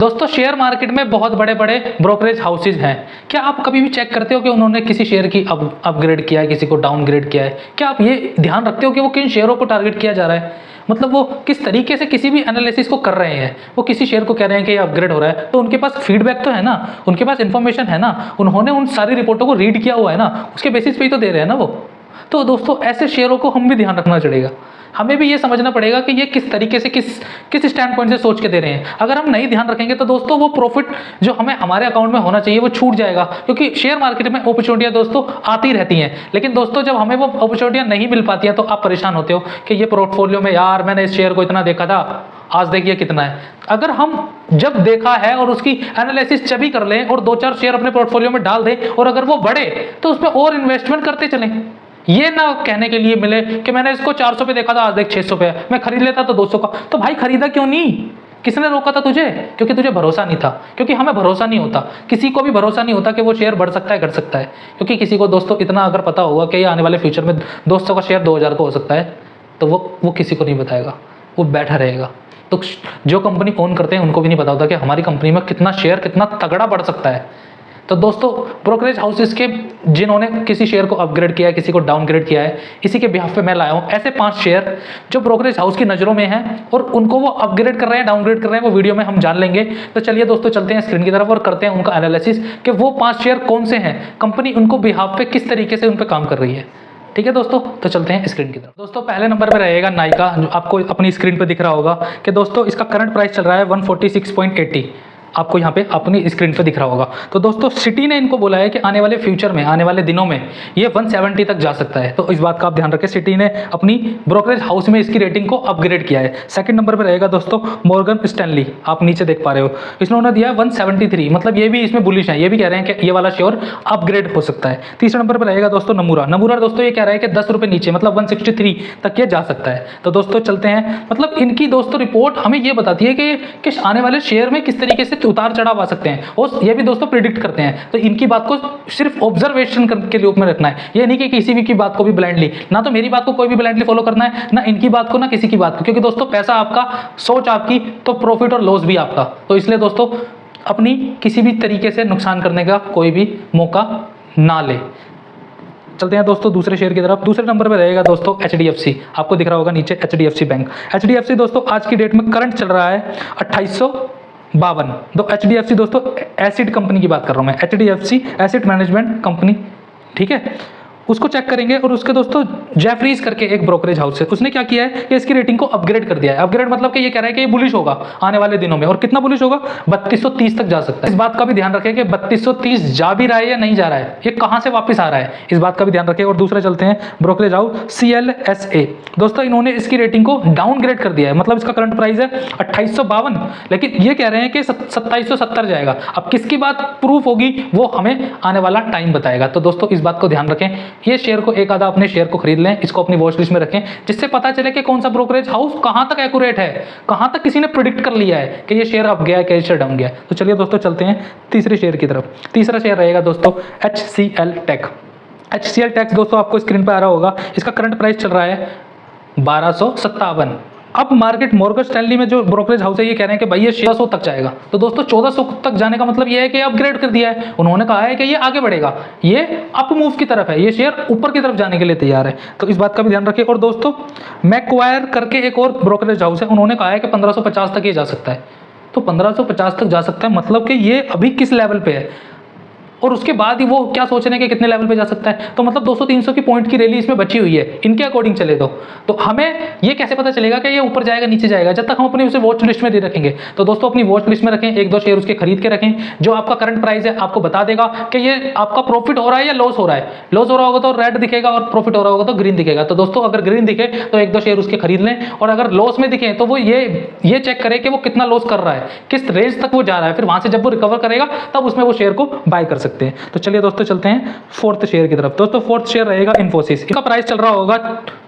दोस्तों share market में बहुत बड़े बड़े ब्रोकरेज हाउसेज हैं। क्या आप कभी भी चेक करते हो कि उन्होंने किसी शेयर की अपग्रेड किया है, किसी को डाउनग्रेड किया है? क्या आप ये ध्यान रखते हो कि वो किन शेयरों को टारगेट किया जा रहा है? मतलब वो किस तरीके से किसी भी एनालिसिस को कर रहे हैं। वो किसी शेयर को कह रहे हैं कि ये अपग्रेड हो रहा है, तो उनके पास फीडबैक तो है ना, उनके पास इंफॉर्मेशन है ना, उन्होंने उन सारी रिपोर्टों को रीड किया हुआ है ना, उसके बेसिस पे ही तो दे रहे हैं ना वो। तो दोस्तों ऐसे शेयरों को हम भी ध्यान रखना पड़ेगा, हमें भी ये समझना पड़ेगा कि ये किस तरीके से किस स्टैंड पॉइंट से सोच के दे रहे हैं। अगर हम नहीं ध्यान रखेंगे तो दोस्तों वो प्रॉफिट जो हमें हमारे अकाउंट में होना चाहिए वो छूट जाएगा, क्योंकि शेयर मार्केट में अपॉर्चुनिटियां दोस्तों आती रहती हैं। लेकिन दोस्तों जब हमें वो अपॉर्चुनिटियां नहीं मिल पाती हैं तो आप परेशान होते हो कि ये पोर्टफोलियो में यार मैंने इस शेयर को इतना देखा था, आज देखिए कितना है। अगर हम जब देखा है और उसकी एनालिसिस जब भी कर लें और 2-4 शेयर अपने पोर्टफोलियो में डाल दें और अगर वो बढ़े तो उसमें और इन्वेस्टमेंट करते चलें। ये ना कहने के लिए मिले कि मैंने इसको 400 पे देखा था, आज देख 600 पे, मैं खरीद लेता तो 200 का। तो भाई खरीदा क्यों नहीं? किसने रोका था तुझे? क्योंकि तुझे भरोसा नहीं था। क्योंकि हमें भरोसा नहीं होता, किसी को भी भरोसा नहीं होता कि वो शेयर बढ़ सकता है, घट सकता है। क्योंकि किसी को दोस्तों इतना अगर पता होगा कि ये आने वाले फ्यूचर में 200 का शेयर 2000 का हो सकता है, तो वो किसी को नहीं बताएगा, वो बैठा रहेगा। तो जो कंपनी ओन करते हैं उनको भी नहीं पता होता कि हमारी कंपनी में कितना शेयर कितना तगड़ा बढ़ सकता है। तो दोस्तों ब्रोकरेज हाउसेस के जिन्होंने किसी शेयर को अपग्रेड किया है, किसी को डाउनग्रेड किया है, इसी के बिहाफ पे मैं लाया हूँ ऐसे 5 शेयर जो ब्रोकरेज हाउस की नज़रों में हैं और उनको वो अपग्रेड कर रहे हैं, डाउनग्रेड कर रहे हैं, वो वीडियो में हम जान लेंगे। तो चलिए दोस्तों चलते हैं स्क्रीन की तरफ और करते हैं उनका एनालिसिस कि वो 5 शेयर कौन से हैं, कंपनी उनको बिहाफ पे किस तरीके से उन पर काम कर रही है। ठीक है दोस्तों, तो चलते हैं स्क्रीन की तरफ। दोस्तों पहले नंबर पर रहेगा नाइका, जो आपको अपनी स्क्रीन पर दिख रहा होगा कि दोस्तों इसका करंट प्राइस चल रहा है 146.80, आपको यहाँ पे अपनी स्क्रीन पे दिख रहा होगा। तो दोस्तों सिटी ने इनको बोला है कि आने वाले फ्यूचर में, आने वाले दिनों में ये 170 तक जा सकता है। तो इस बात का आप ध्यान रखें, सिटी ने अपनी ब्रोकरेज हाउस में इसकी रेटिंग को अपग्रेड किया है। सेकंड नंबर पे रहेगा दोस्तों मॉर्गन स्टैनली, आप नीचे देख पा रहे हो, इन्होंने दिया 173, मतलब ये भी इसमें बुलिश है, ये भी कह रहे हैं कि ये वाला शेयर अपग्रेड हो सकता है। तीसरे नंबर पर रहेगा दोस्तों नमूरा दोस्तों ये कह रहा है कि 10 रुपये नीचे, मतलब 163 तक ये जा सकता है। तो दोस्तों चलते हैं, मतलब इनकी दोस्तों रिपोर्ट हमें ये बताती है कि आने वाले शेयर में किस तरीके से उतार चढ़ाव आ सकते हैं, और ये भी दोस्तों प्रिडिक्ट करते हैं। तो इनकी बात को सिर्फ ऑब्जर्वेशन के रूप में रखना है, ये नहीं कि किसी भी की बात को भी ब्लाइंडली, ना तो मेरी बात को कोई भी ब्लाइंडली फॉलो करना है, ना इनकी बात को, ना किसी की बात को, क्योंकि दोस्तों पैसा आपका, सोच आपकी, तो प्रॉफिट और लॉस भी आपका। तो इसलिए दोस्तों अपनी किसी भी तरीके से नुकसान करने का कोई भी मौका ना ले। चलते हैं दोस्तों दूसरे शेयर की तरफ। दूसरे नंबर पर रहेगा दोस्तों HDFC, आपको दिख रहा होगा नीचे HDFC बैंक। HDFC दोस्तों आज की डेट में करंट चल रहा है 2852। तो HDFC दोस्तों एसिड कंपनी की बात कर रहा हूँ मैं, HDFC एसिड मैनेजमेंट कंपनी, ठीक है, उसको चेक करेंगे। और उसके दोस्तों जेफरीज करके एक ब्रोकरेज हाउस है, उसने क्या किया है कि इसकी रेटिंग को अपग्रेड कर दिया है। अपग्रेड मतलब कि ये कह रहा है कि ये बुलिश होगा आने वाले दिनों में, और कितना बुलिश होगा, 3230 तक जा सकता है। इस बात का भी ध्यान रखें कि 3230 जा भी रहा है या नहीं जा रहा है, ये कहां से वापस आ रहा है, इस बात का भी ध्यान रखें। और दूसरे चलते हैं ब्रोकरेज हाउस CLSA, दोस्तों इन्होंने इसकी रेटिंग को डाउनग्रेड कर दिया है, मतलब इसका करंट प्राइस है 2852, लेकिन ये कह रहे हैं कि 2770 जाएगा। अब किसकी बात प्रूफ होगी वो हमें आने वाला टाइम बताएगा। तो दोस्तों इस बात को ध्यान रखें, ये शेयर को एक आधा अपने शेयर को खरीद लें, इसको अपनी वॉच लिस्ट में रखें, जिससे पता चले कि कौन सा ब्रोकरेज हाउस कहां तक एक्यूरेट है, कहां तक किसी ने प्रिडिक्ट कर लिया है कि ये शेयर अप गया है, कि ये शेयर डाउन गया है। तो चलिए दोस्तों चलते हैं तीसरे शेयर की तरफ। तीसरा शेयर रहेगा दोस्तों HCL टेक। HCL टेक दोस्तों आपको स्क्रीन पर आ रहा होगा, इसका करंट प्राइस चल रहा है 1257। अब मार्केट मॉर्गन स्टैनली में जो ब्रोकरेज हाउस है ये कह रहे हैं कि भाई ये 1400 तक जाएगा। तो दोस्तों 1400 तक जाने का मतलब ये है कि अपग्रेड कर दिया है, उन्होंने कहा है कि ये आगे बढ़ेगा, ये अप मूव की तरफ है, ये शेयर ऊपर की तरफ जाने के लिए तैयार है। तो इस बात का भी ध्यान रखिए। और दोस्तों मैक्वायर करके एक और ब्रोकरेज हाउस है, उन्होंने कहा है कि 1550 तक ये जा सकता है। तो 1550 तक जा सकता है, मतलब कि ये अभी किस लेवल पे है, और उसके बाद ही वो क्या सोच रहे हैं कि कितने लेवल पे जा सकता है। तो मतलब 200-300 की पॉइंट की रैली इसमें बची हुई है, इनके अकॉर्डिंग चले तो हमें ये कैसे पता चलेगा कि ये ऊपर जाएगा नीचे जाएगा, जब तक हम अपने उसे वॉच लिस्ट में दे रखेंगे। तो दोस्तों अपनी वॉच लिस्ट में रखें, 1-2 शेयर उसके खरीद के रखें, जो आपका करंट प्राइस है आपको बता देगा कि ये आपका प्रॉफिट हो रहा है या लॉस हो रहा है। लॉस हो रहा होगा तो रेड दिखेगा और प्रॉफिट हो रहा होगा तो ग्रीन दिखेगा। तो दोस्तों अगर ग्रीन दिखे तो 1-2 शेयर उसके खरीद लें, और अगर लॉस में दिखे तो वो ये चेक करें कि वो कितना लॉस कर रहा है, किस रेंज तक वो जा रहा है, फिर वहां से जब वो रिकवर करेगा तब उसमें वो शेयर को बाय कर सकते हैं। तो चलिए दोस्तों चलते हैं फोर्थ शेयर की तरफ। दोस्तों फोर्थ शेयर रहेगा इन्फोसिस, इसका प्राइस चल रहा होगा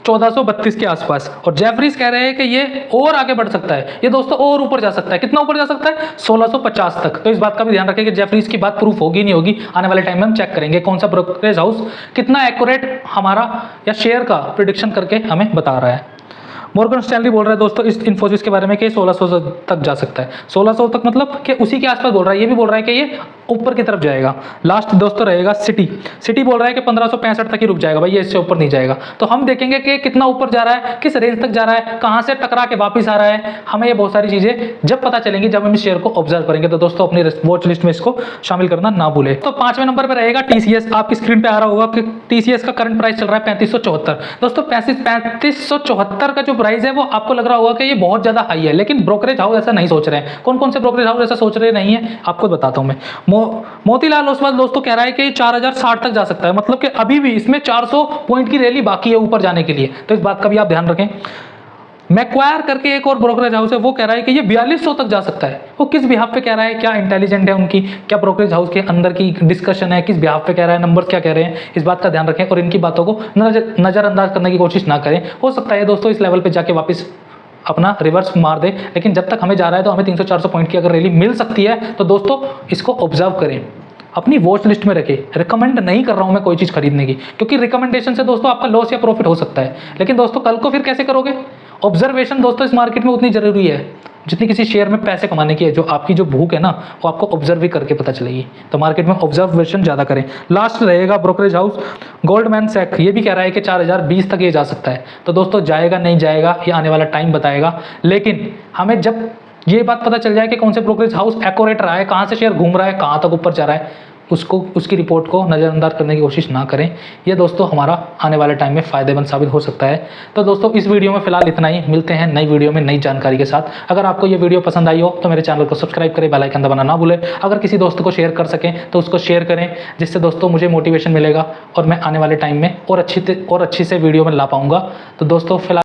1432 के आसपास, और जेफरीज कह रहे हैं कि ये और आगे बढ़ सकता है, ये दोस्तों और ऊपर जा सकता है। कितना ऊपर जा सकता है, 1650 तक। तो इस बात का भी ध्यान रखें कि जेफरीज की बात प्रूफ होगी नहीं होगी, आने वाले टाइम में हम चेक करेंगे कौन सा ब्रोकरेज हाउस कितना एक्यूरेट हमारा या शेयर का प्रिडिक्शन करके हमें बता रहा है। मॉर्गन स्टैनली बोल रहा है दोस्तों इस इन्फोसिस के बारे में कि 1600 तक जा सकता है। 1600 तक मतलब कि उसी के आसपास बोल रहा है। ये भी बोल रहा है कि ये ऊपर की तरफ जाएगा। लास्ट दोस्तों रहेगा सिटी बोल रहा है कि 1565 तक ही रुक जाएगा भाई, ये इससे ऊपर नहीं जाएगा। तो हम देखेंगे कि कितना ऊपर जा रहा है, किस रेंज तक जा रहा है, कहाँ से टकरा के वापस आ रहा है। हमें ये बहुत सारी चीजें जब पता चलेंगी, जब हम इस शेयर को ऑब्जर्व करेंगे। तो दोस्तों अपनी वॉच लिस्ट में इसको शामिल करना ना भूले। तो 5वें नंबर पर रहेगा टीसीएस। आपकी स्क्रीन पे आ रहा होगा कि टीसीएस का करंट प्राइस चल रहा है 3574। दोस्तों 3574 का जो प्राइस है वो आपको लग रहा होगा कि ये बहुत ज्यादा हाई है, लेकिन ब्रोकरेज हाउस ऐसा नहीं सोच रहे हैं। कौन कौन से ब्रोकरेज हाउस ऐसा सोच रहे नहीं है आपको बताता हूं मैं। मोतीलाल ओसवाल दोस्तों कह रहा है कि 4060 तक जा सकता है, मतलब कि अभी भी इसमें 400 पॉइंट की रैली बाकी है ऊपर जाने के लिए। तो इस बात का भी आप ध्यान रखें। मैक्वायर करके एक और ब्रोकरेज हाउस है, वो कह रहा है कि ये 4200 तक जा सकता है। वो किस बिहाफ पे कह रहा है, क्या इंटेलिजेंट है उनकी, क्या ब्रोकरेज हाउस के अंदर की डिस्कशन है, किस बिहाफ पे कह रहा है, नंबर्स क्या कह रहे हैं, इस बात का ध्यान रखें और इनकी बातों को नजरअंदाज करने की कोशिश ना करें। हो सकता है दोस्तों इस लेवल पे जाके वापस अपना रिवर्स मार दे, लेकिन जब तक हमें जा रहा है तो हमें 300-400 पॉइंट की अगर रैली मिल सकती है तो दोस्तों इसको ऑब्जर्व करें, अपनी वॉच लिस्ट में रखें। रिकमेंड नहीं कर रहा हूं मैं कोई चीज़ खरीदने की, क्योंकि रिकमेंडेशन से दोस्तों आपका लॉस या प्रॉफिट हो सकता है, लेकिन दोस्तों कल को फिर कैसे करोगे। ऑब्जर्वेशन दोस्तों इस मार्केट में उतनी जरूरी है जितनी किसी शेयर में पैसे कमाने की है। जो आपकी जो भूख है ना वो आपको ऑब्जर्व भी करके पता चलेगी। तो मार्केट में ऑब्जर्वेशन ज़्यादा करें। लास्ट रहेगा ब्रोकरेज हाउस गोल्डमैन सैक। ये भी कह रहा है कि 4020 तक ये जा सकता है। तो दोस्तों जाएगा नहीं जाएगा ये आने वाला टाइम बताएगा, लेकिन हमें जब ये बात पता चल जाए कि कौन से ब्रोकरेज हाउस एक्यूरेट रहा है, कहाँ से शेयर घूम रहा है, कहाँ तक ऊपर जा रहा है, उसकी रिपोर्ट को नज़रअंदाज करने की कोशिश ना करें। ये दोस्तों हमारा आने वाले टाइम में फ़ायदेमंद साबित हो सकता है। तो दोस्तों इस वीडियो में फिलहाल इतना ही। मिलते हैं नई वीडियो में नई जानकारी के साथ। अगर आपको ये वीडियो पसंद आई हो तो मेरे चैनल को सब्सक्राइब करें, बेल आइकन दबाना ना भूलें। अगर किसी दोस्त को शेयर कर सकें तो उसको शेयर करें, जिससे दोस्तों मुझे मोटिवेशन मिलेगा और मैं आने वाले टाइम में और अच्छी से वीडियो में ला पाऊँगा। तो दोस्तों फिलहाल